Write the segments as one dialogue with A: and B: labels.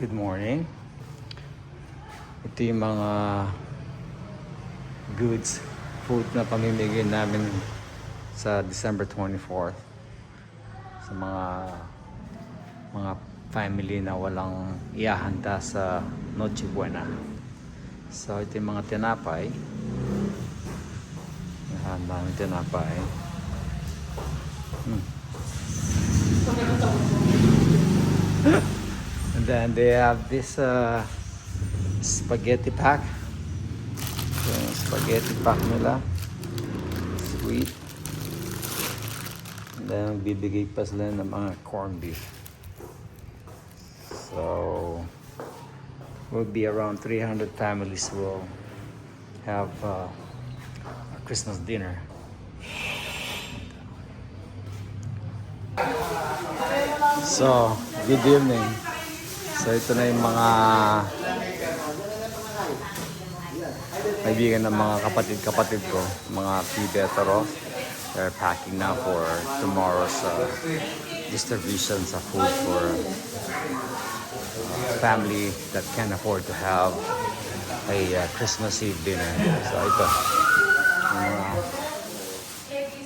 A: Good morning. Ito yung mga goods, food na pamimigay namin sa December 24th sa mga family na walang iahanda sa Noche Buena. So ito yung mga tinapay. Ihanda ng tinapay. And then they have this spaghetti pack. So, yung spaghetti pack nila. Sweet. And then bibigay pa sila ng mga corned beef. So will be around 300 families will have a Christmas dinner. So, good evening. So, ito na yung mga kaibigan ng mga kapatid ko, mga Tibetero. They're packing now for tomorrow's distribution sa food for family that can afford to have a Christmas Eve dinner. So, ito.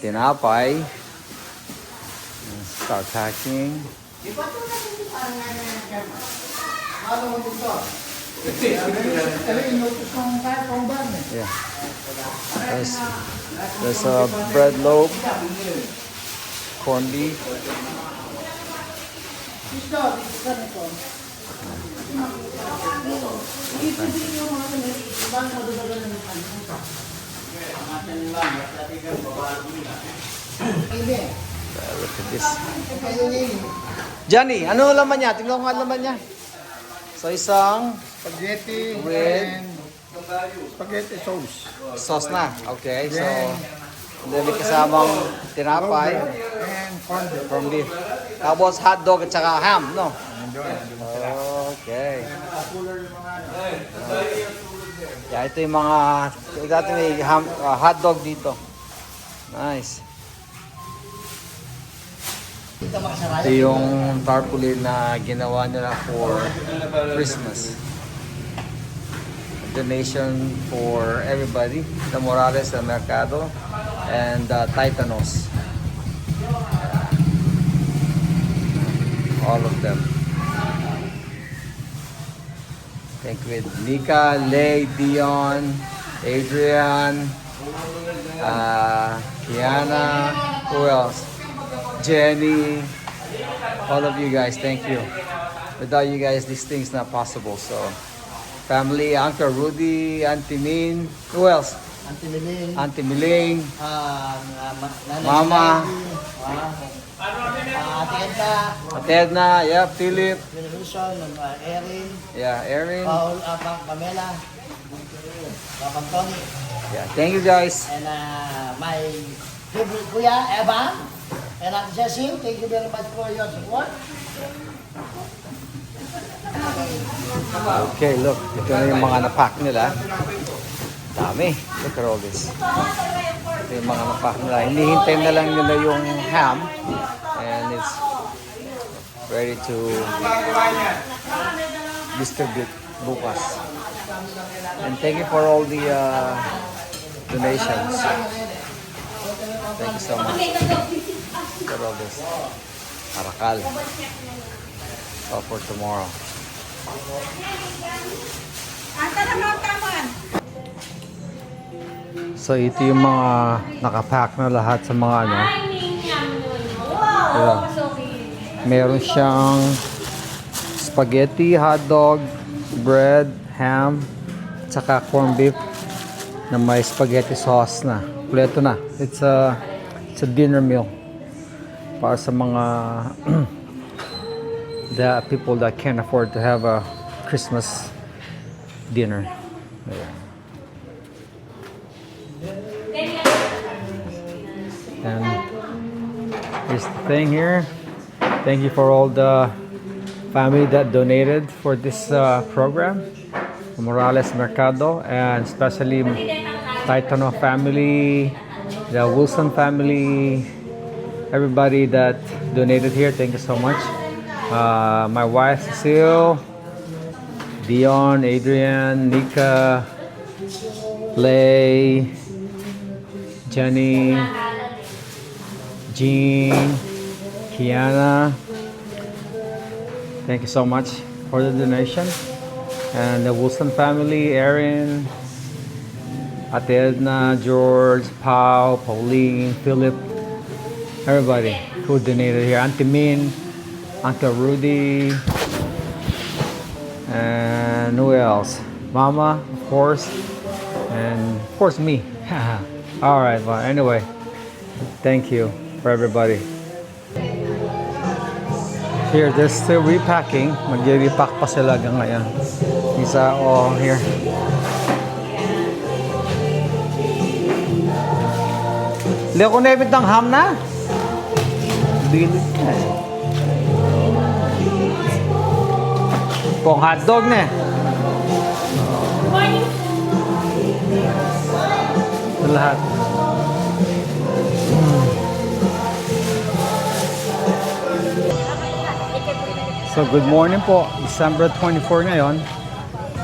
A: Tinapay. Start packing. Yeah. There's a bread loaf, corned beef. Look at this. Johnny, ano laman niya? Tingnan ko nga laman niya. So isang
B: Spaghetti
A: with
B: and spaghetti sauce.
A: sauce na. Okay, so then may kasamang tinapay,
B: And corned
A: from beef.
B: beef.
A: Tapos hotdog at saka ham, no? Okay. Yeah, ito yung mga dati may hotdog dito. Nice. Ito yung tarpaulin na ginawa nila for Christmas. A donation for everybody. The Morales, the Mercado, and Titanos. All of them. Thank you with Nika, Lay, Dion, Adrian, Kiana, who else? Jenny, all of you guys, thank you. Without you guys, these things not possible. So, family, Uncle Rudy, Auntie Min, who else?
B: Auntie Miling.
A: Auntie Miling,
B: Mama. Ate Edna.
A: Ate Edna, yeah, Philip,
B: Wilson. Erin.
A: yeah, Erin,
B: Paul. Pamela. Tony.
A: yeah, thank you guys.
B: And my favorite kuya, Eva. And Jessie, thank you very much for your support.
A: Okay, look, ito na yung mga napack nila. Dami, look at all this. Ito yung mga napack nila. Hinihintay na lang nila yung ham. And it's ready to distribute bukas. And thank you for all the donations. Thank you so much for all this. Arakal. All for tomorrow. So ito yung mga nakapack na lahat sa mga ano. Diba? Meron siyang spaghetti, hotdog, bread, ham, tsaka corned beef na may spaghetti sauce na. Kompleto na. It's a dinner meal para sa mga the people that can't afford to have a Christmas dinner. Ayan. And this thing here, thank you for all the family that donated for this program, Morales Mercado, and especially Titano family, the Wilson family, everybody that donated here, thank you so much. My wife Cecile, Dion, Adrian, Nika, Lay, Jenny, Jean, Kiana. Thank you so much for the donation. And the Wilson family, Erin, Ate Edna, George, Pau, Pauline, Philip, everybody who donated here. Auntie Min, Uncle Rudy, and who else? Mama, of course, and of course me. All right, well, anyway, thank you for everybody. Here, they're still repacking. Mag-repack pa sila hanggang ngayon. Isa, oh, here. Hindi ako naibit ng ham na. Bilit na eh. Pong hotdog na eh. Ito lahat. So good morning po, December 24 ngayon.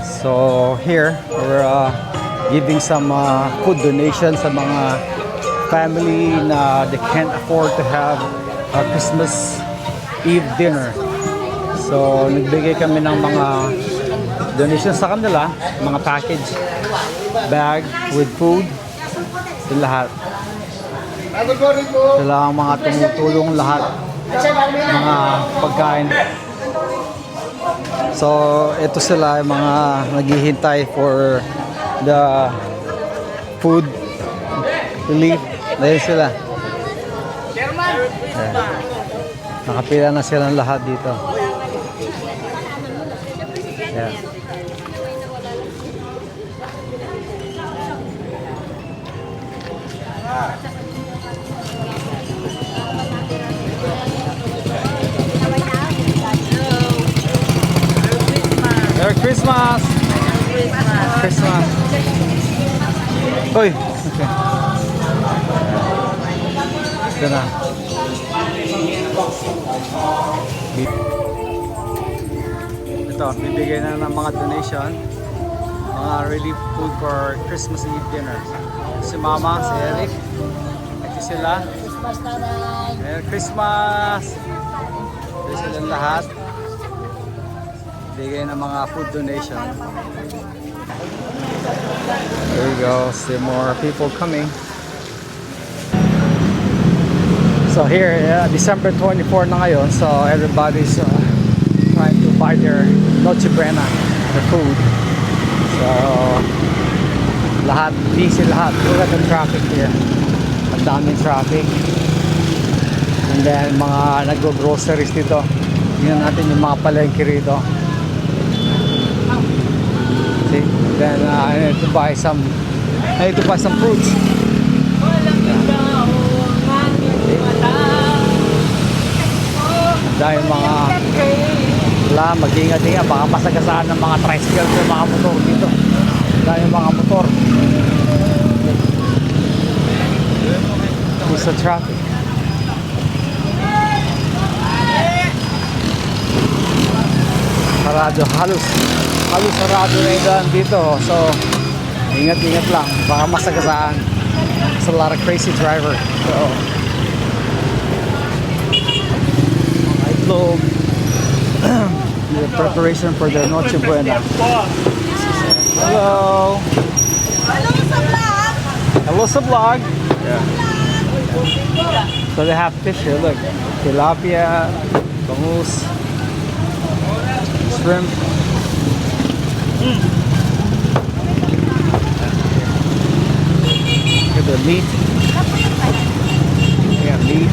A: So here, we're giving some food donations sa mga family na they can't afford to have a Christmas Eve dinner. So nagbigay kami ng mga donations sa kanila, mga package bag with food. Ito lahat. Sila ang mga tumutulong lahat, mga pagkain. So, ito sila yung mga naghihintay for the food relief. Dahil sila. Nakapila na silang lahat dito. Yeah. Merry Christmas! Christmas! Uy! Okay. Ito na. Ito, bibigay na ng mga donation. Mga relief food for Christmas Eve dinner. Si Mama, si Eric. Ito sila.
B: Christmas, nanay!
A: Merry Christmas! Ito silang lahat. Bigay ng mga food donation. There you go. See more people coming. So here, December 24 na ngayon. So everybody's trying to buy their Noche Buena, their food. So lahat, busy lahat. Look at the traffic here. Ang daming traffic. And then mga nag-groceries dito. Tingnan natin yung mga palengke rito. Then I need to buy some fruits. Dahil mga mag-ingat-ingat, baka masagasaan ng mga tricycle sa mga motor dito. Dahil mga motor. It's the traffic. Halos sarado na yung daan dito. So, ingat-ingat lang. Baka masagasaan. There's a lot of crazy driver. So, itlog. The preparation for the Noche Buena. Hello. Hello sa vlog. Yeah. So they have fish here. Look. Tilapia, bangus, shrimp. Look at the meat. We have meat.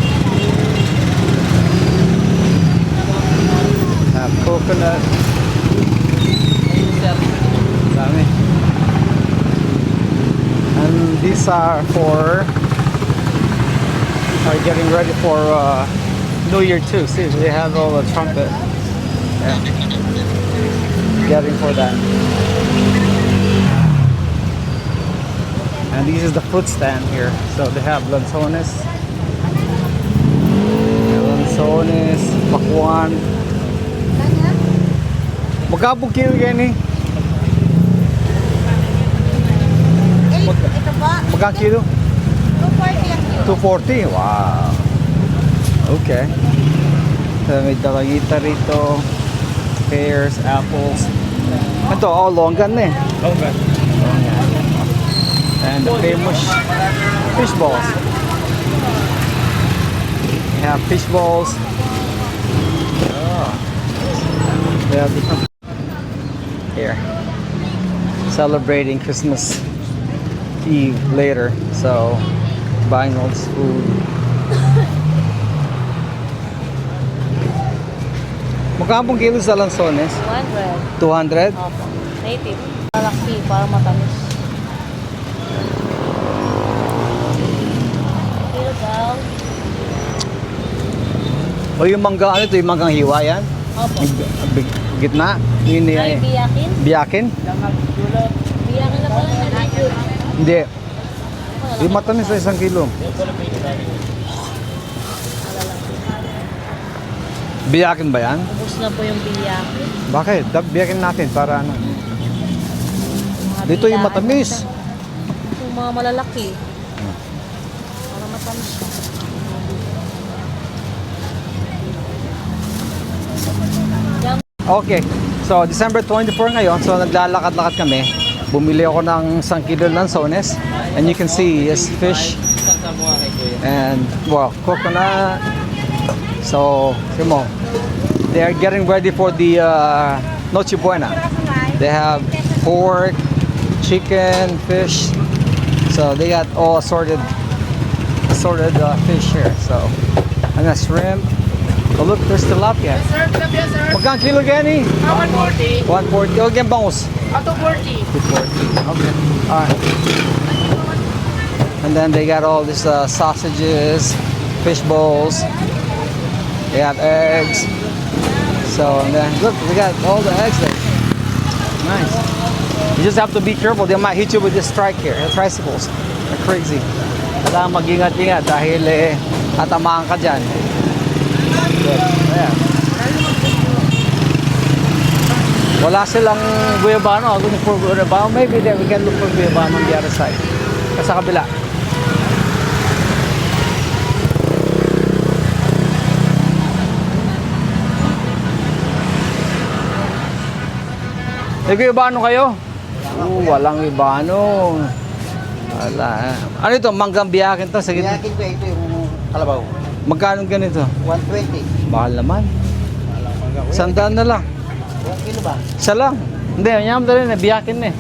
A: Have coconut. Dami. And these are getting ready for New Year too. See, they have all the trumpet. Yeah. Getting for that. And this is the fruit stand here. So they have lanzones, pakwan. Magkabog kilo yan eh.
C: Ito po,
A: Magkang kilo?
C: 240 ang kilo.
A: 240. Wow. Okay. So, may dalagita rito. Pears, apples. Ito, oh, longgan na eh.
D: Longgan.
A: And the famous fish balls. We have fish balls. Oh. We have different here. Celebrating Christmas Eve later. So, buying all this food. Magkano pong kilo sa lansones?
C: 100.
A: 200?
C: Opo. Native. Malaki para matamis. Kilo daw.
A: O yung mangga, ano ito? Yung manggang hiwa yan?
C: Opo.
A: Gitna? Yun
C: Ay,
A: yung
C: biyakin.
A: biyakin?
C: Biyakin na pala.
A: Hindi. Yung matamis sa 1 kilo. Biyakin ba yan?
C: Ubus na po yung biyakin.
A: Bakit? Biyakin natin para ano?
C: Mga
A: Dito yung
C: biyakin
A: matamis.
C: na- Yung mga malalaki. Para matamis siya. Yan.
A: Okay. So, December 24 ngayon. So, naglalakad-lakad kami. Bumili ako ng 1 kilo lansones. And you can see, yes, fish. And, well, coconut. So, Simo, they are getting ready for the Noche Buena. They have pork, chicken, fish. So, they got all assorted fish here. So, and a shrimp. Oh, look, there's tilapia.
E: Sir, tilapia, sir.
A: Magkang kilo gani?
E: 140.
A: 140. Okay, bangus.
E: 240.
A: 240. Okay. All right. And then they got all these sausages, fish bowls. They have eggs. So, and then look, we got all the eggs there. Nice. You just have to be careful. They might hit you with this strike here. The tricycles. They're crazy. Kailangan mag-ingat-ingat dahil tatamaan ka dyan. Good. Ayan. Wala silang guyabano. I'm looking for guyabano. Maybe there we can look for guyabano on the other side. Sa kabila. May guyabano kayo? Walang guyabano. Wala. Ano ito? Manggang biyakin to. Sige.
B: Biyakin ko ito yung kalabaw.
A: Magkano ganito?
B: 120.
A: Mahal naman. 100 na lang.
B: 1 kilo ba?
A: Isa lang. Hindi, yam dali na. Biyakin na eh.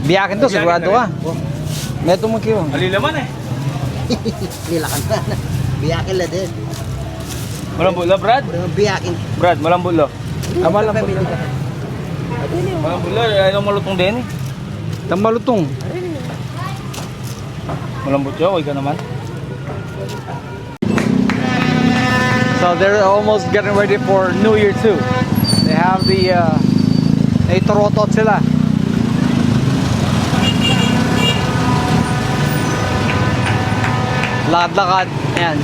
A: Biyakin to, sigurado ka. May ito mo kilo.
D: Alilaman eh.
B: Nilakan na. Biyakin la din.
D: Malambulo, Brad?
B: Biyakin.
D: Brad, malambulo.
A: Tama lang po.
D: Malambulo, ayaw malutong din eh.
A: Tamalutong.
D: Malambot siya, huwag ka naman.
A: So they're almost getting ready for New Year too. They have the torotot sila. Lakad-lakad. Ayan.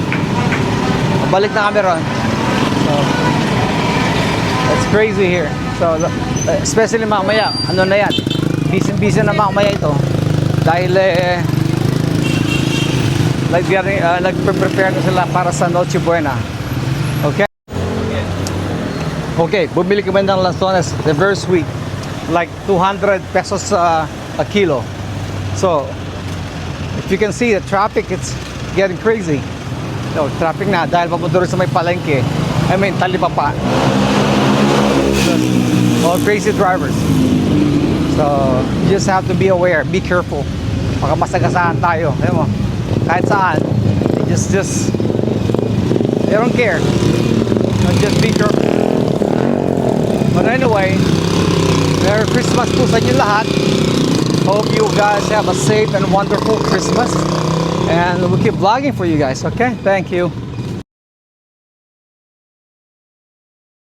A: Balik na kami ron. So, it's crazy here. So, especially mamaya, ano na yan? Busy na mamaya ito. Dahil nagpe-prepare na sila para sa Noche Buena. Okay? Okay, bumili kami ng lanzones. They're very sweet. Like 200 pesos a kilo. So, if you can see the traffic, it's getting crazy. So, traffic na dahil papunta rin sa may palengke. I mean, talipapa. All crazy drivers. So, you just have to be aware. Be careful. Baka masagasaan tayo. Alam mo, kahit saan. They don't care. So, just be careful. But anyway, Merry Christmas po sa inyo lahat. Hope you guys have a safe and wonderful Christmas. And we'll keep vlogging for you guys, okay? Thank you.